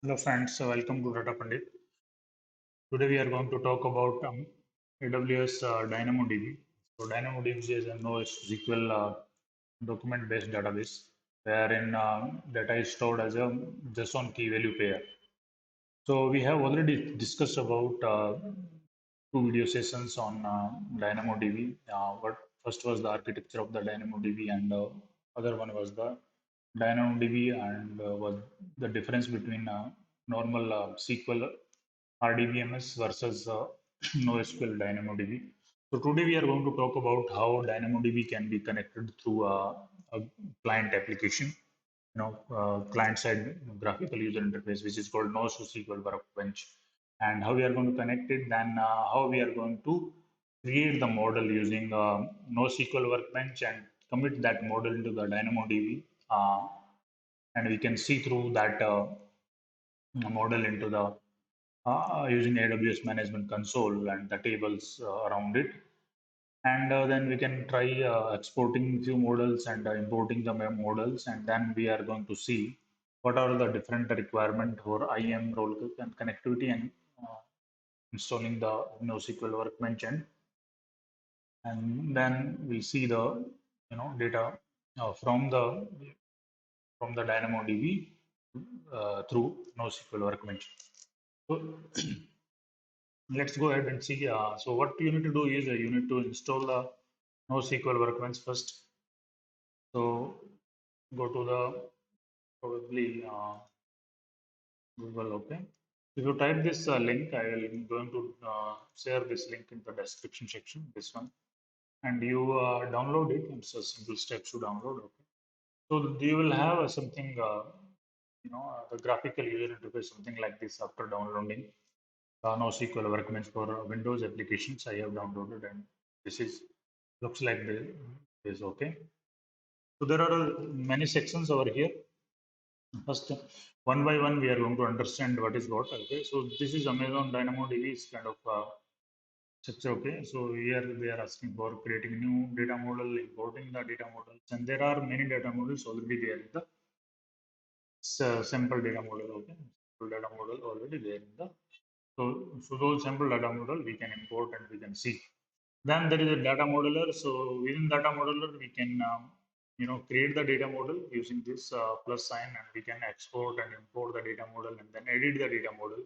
Hello friends, welcome to Data Pandit. Today we are going to talk about AWS DynamoDB. So DynamoDB is a NoSQL document-based database wherein data is stored as a JSON key value pair. So we have already discussed about two video sessions on DynamoDB. What first was the architecture of the DynamoDB, and other one was the DynamoDB and was the difference between normal SQL RDBMS versus NoSQL DynamoDB. So today we are going to talk about how DynamoDB can be connected through a client application, client-side graphical user interface, which is called NoSQL Workbench, and how we are going to connect it, then how we are going to create the model using NoSQL Workbench and commit that model into the DynamoDB, and we can see through that model into the using AWS Management Console and the tables around it. And then we can try exporting few models and importing the models, and then we are going to see what are the different requirement for IAM role and connectivity and uh, installing the NoSQL workbench, and then we see the data from the DynamoDB through NoSQL workbench. So let's go ahead and see. So what you need to do is you need to install the NoSQL workbench first. So go to the probably Google. Okay. If you type this link, I will going to share this link in the description section. This one, and you download it. It's a simple step to download. Okay. So you will have something, the graphical user interface, something like this after downloading NoSQL workbench for Windows applications. I have downloaded, and this is looks like this. Okay. So there are many sections over here. First, one by one, we are going to understand what is what. Okay, so this is Amazon DynamoDB is kind of structure. Okay, so here they are asking for creating new data model, importing the data models, and there are many data models already there in the sample data model. Okay, sample data model already there in the so those sample data model we can import and we can see. Then there is a data modeler. So within data modeler, we can create the data model using this plus sign, and we can export and import the data model, and then edit the data model,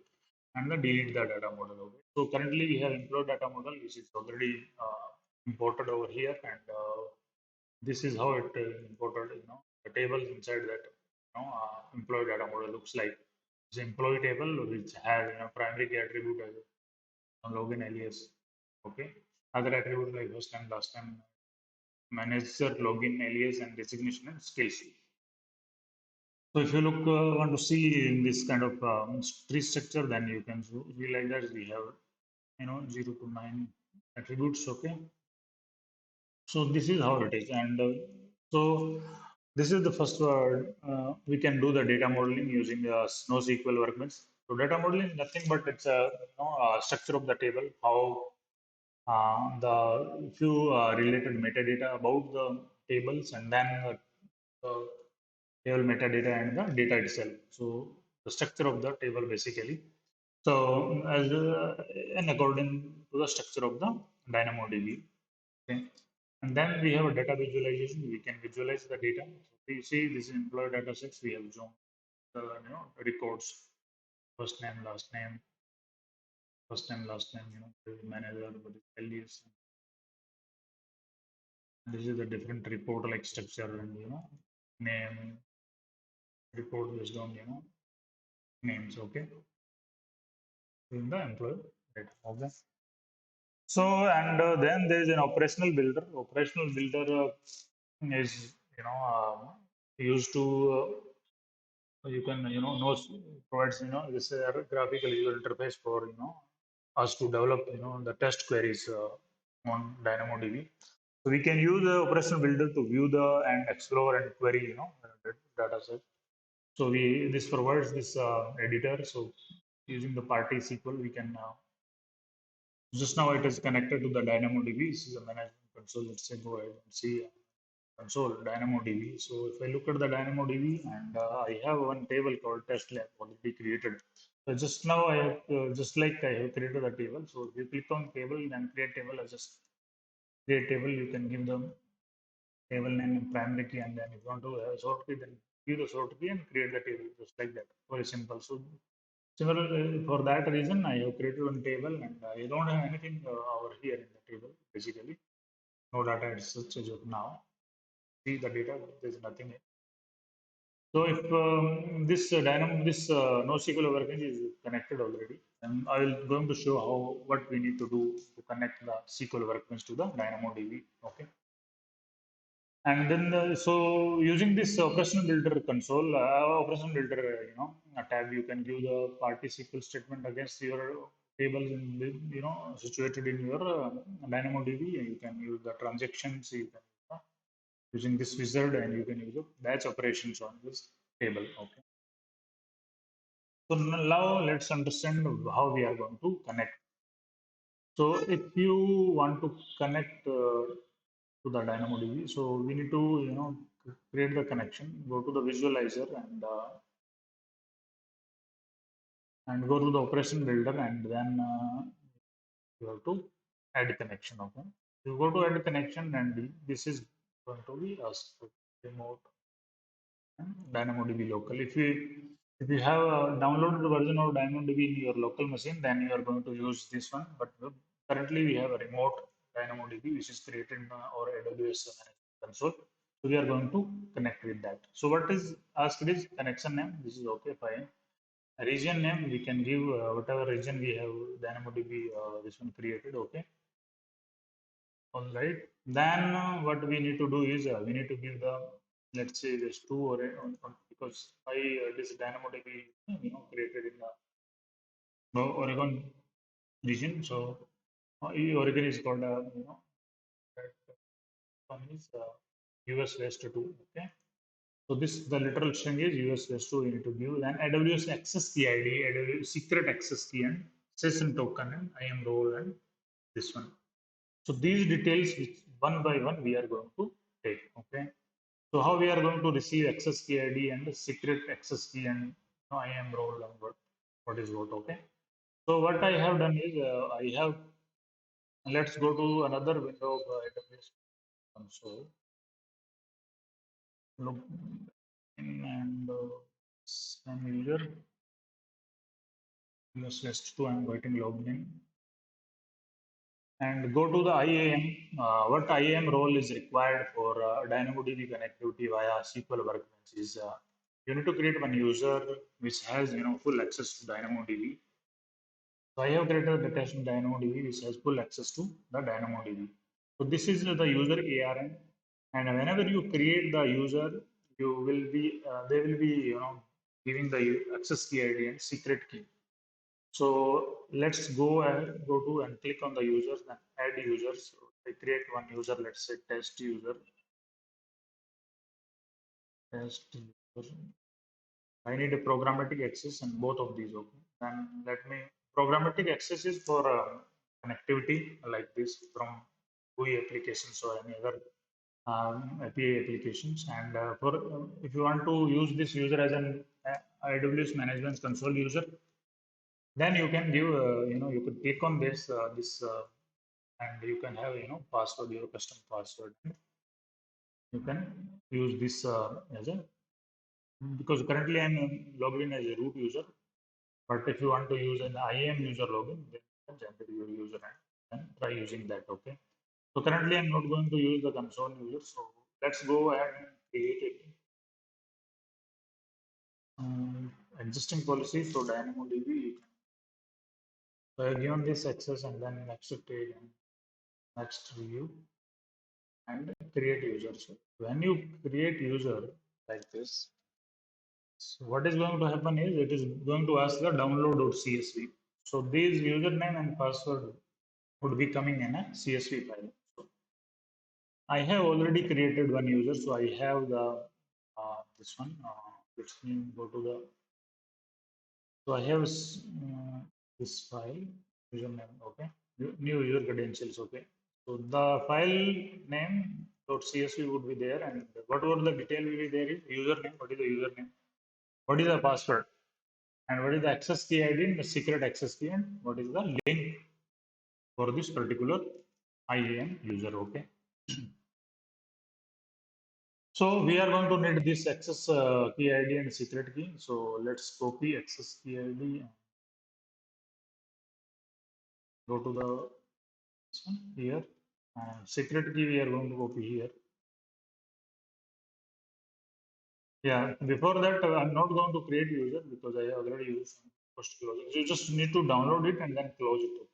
and then delete the data model. Okay. So currently we have employee data model, which is already imported over here, and this is how it imported. The table inside that employee data model looks like. It's employee table which has primary key attribute as a login alias. Okay. Other attributes like first name, last name, manager, login alias, and designation and skills. So if you look want to see in this kind of tree structure, then you can realize that we have 0 to 9 attributes. Okay. So this is how it is, and so this is the first word. We can do the data modeling using the NoSQL workbench. So data modeling is nothing but it's a structure of the table, how the few related metadata about the tables, and then the table metadata and the data itself. So the structure of the table basically. So as and according to the structure of the DynamoDB. Okay. And then we have a data visualization. We can visualize the data. So you see this employee data sets. We have shown the records, first name, last name, first name, last name. The manager, what is alias. This is the different report like structure, and name report based on names. Okay, in the employee data. Okay. So and then there is an operational builder. Operational builder is used to you can knows provides this graphical user interface for us to develop the test queries on DynamoDB. So we can use the operational builder to view the and explore and query the data set. So we this provides this editor. So using the party SQL, we can just now it is connected to the DynamoDB. This is a management console. Let's say go ahead and see. console DynamoDB. So if I look at the DynamoDB and I have one table called test lab already created. So just now I have just like I have created a table. So if you click on table and create table, I just create table. You can give them table name and primary key, and then if you want to have a sort key, then give the sort key and create the table just like that. Very simple. So similarly, for that reason, I have created one table and I don't have anything over here in the table basically. No data as such as of now. See the data, there's nothing. So if this NoSQL workbench is connected already, and I will going to show how what we need to do to connect the SQL workbench to the DynamoDB. Okay. And then, so using this operation builder console, operation builder, a tab, you can give the participle statement against your tables in, situated in your DynamoDB. You can use the transactions. You can using this wizard, and you can use the batch operations on this table. Okay. So now let's understand how we are going to connect. So if you want to connect to the DynamoDB. So we need to, create the connection, go to the visualizer and go to the operation builder, and then you have to add connection. Okay. You go to add connection, and this is going to be a remote DynamoDB local. If you have downloaded the version of DynamoDB in your local machine, then you are going to use this one. But currently we have a remote DynamoDB which is created in our AWS console. So we are going to connect with that. So what is asked is connection name. This is okay, fine. A region name we can give whatever region we have DynamoDB this one created. Okay. All right. Then what we need to do is we need to give the, let's say this two because I this DynamoDB created in the Oregon region. So Oregon is called that one is US West 2. Okay. So this the literal string is US West 2. You need to give then AWS access key ID, AWS secret access key, and session token, and IAM role, and this one. So these details, which one by one we are going to take. Okay. So how we are going to receive access key ID and the secret access key and IAM role and what is what. Okay. So what I have done is I have, let's go to another window of AWS console. Look in and some user US West 2. I'm writing login and go to the IAM. What IAM role is required for DynamoDB connectivity via SQL Workbench is you need to create one user which has full access to DynamoDB. So I have created the test DynamoDB which has full access to the DynamoDB. So this is the user ARN, and whenever you create the user, you will be they will be giving the access key ID and secret key. So let's go and go to and click on the users and add users. So I create one user. Let's say test user. Test user. I need a programmatic access and both of these. Okay. And let me programmatic access is for connectivity like this from GUI applications or any other API applications. And for if you want to use this user as an AWS management console user, then you can give you could click on this and you can have password, your custom password. You can use this as a, because currently I'm logged in as a root user, but if you want to use an IAM user login, then you can generate your user and try using that. Okay. So currently I'm not going to use the console user. So let's go ahead and create it. Existing policy. So DynamoDB, you can, so I have given this access and then next page and next view and create user. So when you create user like this, so what is going to happen is it is going to ask the download.csv. So these username and password would be coming in a CSV file. So I have already created one user, so I have the this one. Let me go to the. So I have this file username. Okay, new user credentials. Okay, so the file name .csv would be there, and whatever the detail will be there is username. What is the username? What is the password? And what is the access key ID and the secret access key, and what is the link for this particular IAM user? Okay. So we are going to need this access key ID and secret key. So let's copy access key ID and go to the this one here. And secret key we are going to copy here. Yeah, before that, I'm not going to create user because I already used first closing. You just need to download it and then close it.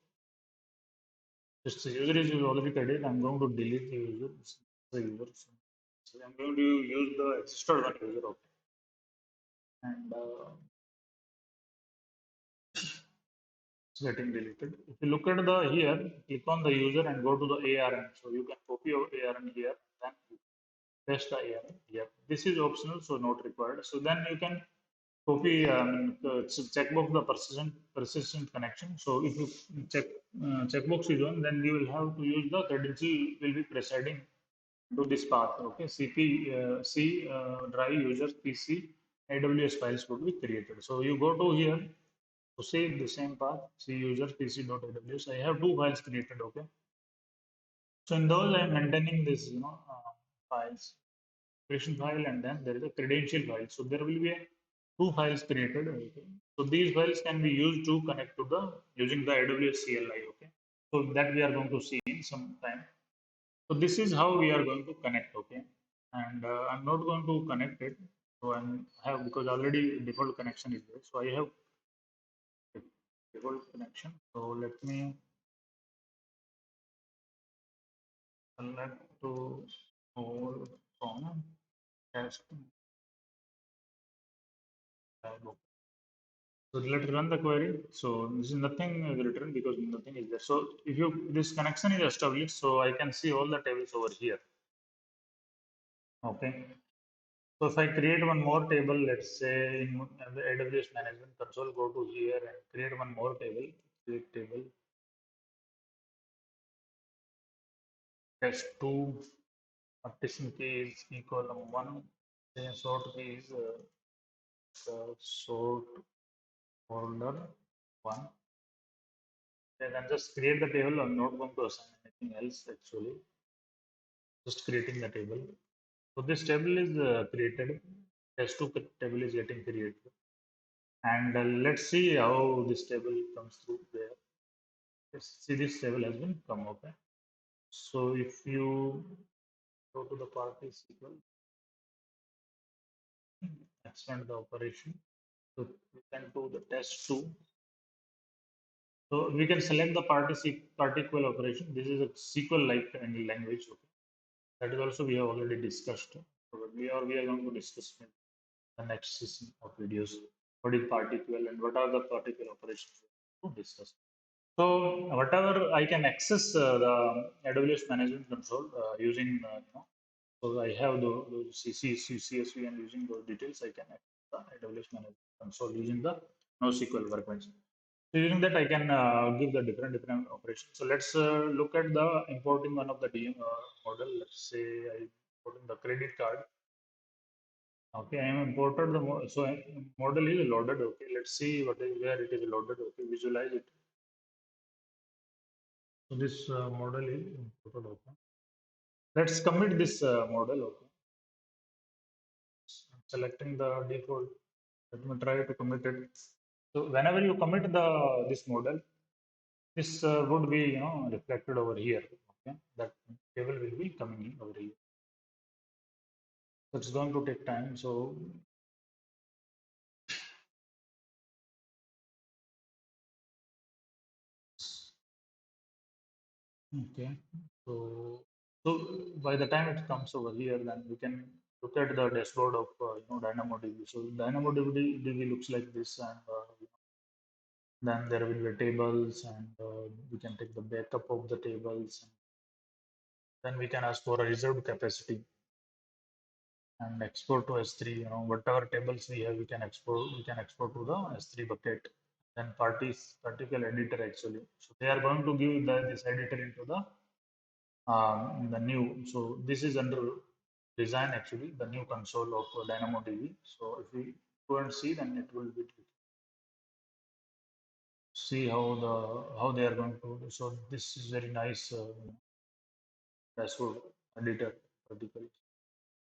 Just the user is already created. I'm going to delete the user. It's the user. So I'm going to use the existed one user. Okay. And it's getting deleted. If you look at the here, click on the user and go to the ARN. So you can copy your ARN here, then paste the ARN here. This is optional, so not required. So then you can copy checkbox the persistent connection. So if you checkbox is on, then you will have to use the credential will be presiding to this path. Okay, C drive user PC AWS files would be created. So you go to here to see the same path C user PC.aws. I have two files created. Okay, so in those I am maintaining this files creation file, and then there is a credential file. So there will be two files created. Okay. So these files can be used to connect to the using the AWS CLI. Okay. So that we are going to see in some time. So this is how we are going to connect. Okay. And I'm not going to connect it. So I have because already default connection is there. So I have default connection. So let me select to all from test. So let's run the query. So this is nothing is written because nothing is there. So if you this connection is established, so I can see all the tables over here. Okay. So if I create one more table, let's say in the AWS management console, go to here and create one more table. Create table test two. Partition key is equal to one. Then sort key is sort order one. Then just create the table. I'm not going to assign anything else actually. Just creating the table. So this table is created. S2 table is getting created. And let's see how this table comes through there. Let's see this table has been come. Okay. So if you go to the party SQL, expand the operation. So we can do the test two. So we can select the particle operation. This is a SQL like language. Okay. That is also we have already discussed. Probably, or we are going to discuss in the next season of videos. What is particle and what are the particle operations to discuss. So whatever I can access the AWS management console using, so I have the CSV and using those details, I can access the AWS management console using the NoSQL workbench. So using that, I can give the different operations. So let's look at the importing one of the DM model. Let's say I put in the credit card. Okay, I am imported model is loaded. Okay, let's see what is where it is loaded. Okay, visualize it. So this model is imported. Okay, let's commit this model. Okay, selecting the default. Let me try to commit it. So whenever you commit the this model, this would be reflected over here. Okay, that table will be coming in over here. So it's going to take time. So okay, so by the time it comes over here, then we can look at the dashboard of DynamoDB. So DynamoDB looks like this, and then there will be tables, and we can take the backup of the tables. And then we can ask for a reserved capacity and export to S3. Whatever tables we have, we can export. We can export to the S3 bucket. Then particle editor actually. So they are going to give this editor into the the new. So this is under design actually, the new console of DynamoDB. So if we go and see, then it will be see how they are going to do. So this is very nice dashboard editor article.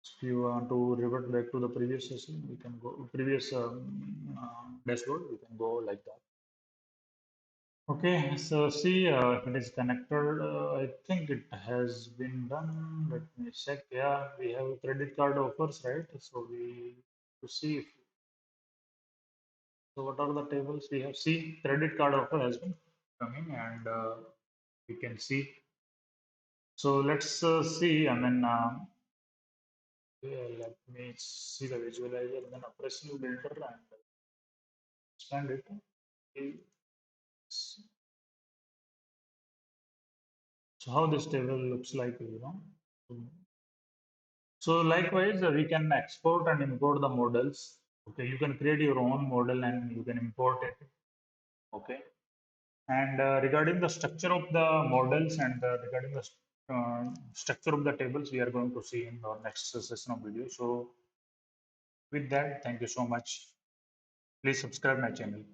If you want to revert back to the previous session, we can go previous dashboard. We can go like that. Okay, so see if it is connected. I think it has been done. Let me check. Yeah, we have credit card offers, right? So we to see if so what are the tables we have? See, credit card offer has been coming, and we can see. So let's see. I mean, yeah, let me see the visualizer, then operational builder, and expand it. Okay. So how this table looks like, you know. So likewise, we can export and import the models. Okay, you can create your own model and you can import it. Okay, and regarding the structure of the models and regarding the structure of the tables, we are going to see in our next session of video. So with that, thank you so much. Please subscribe my channel.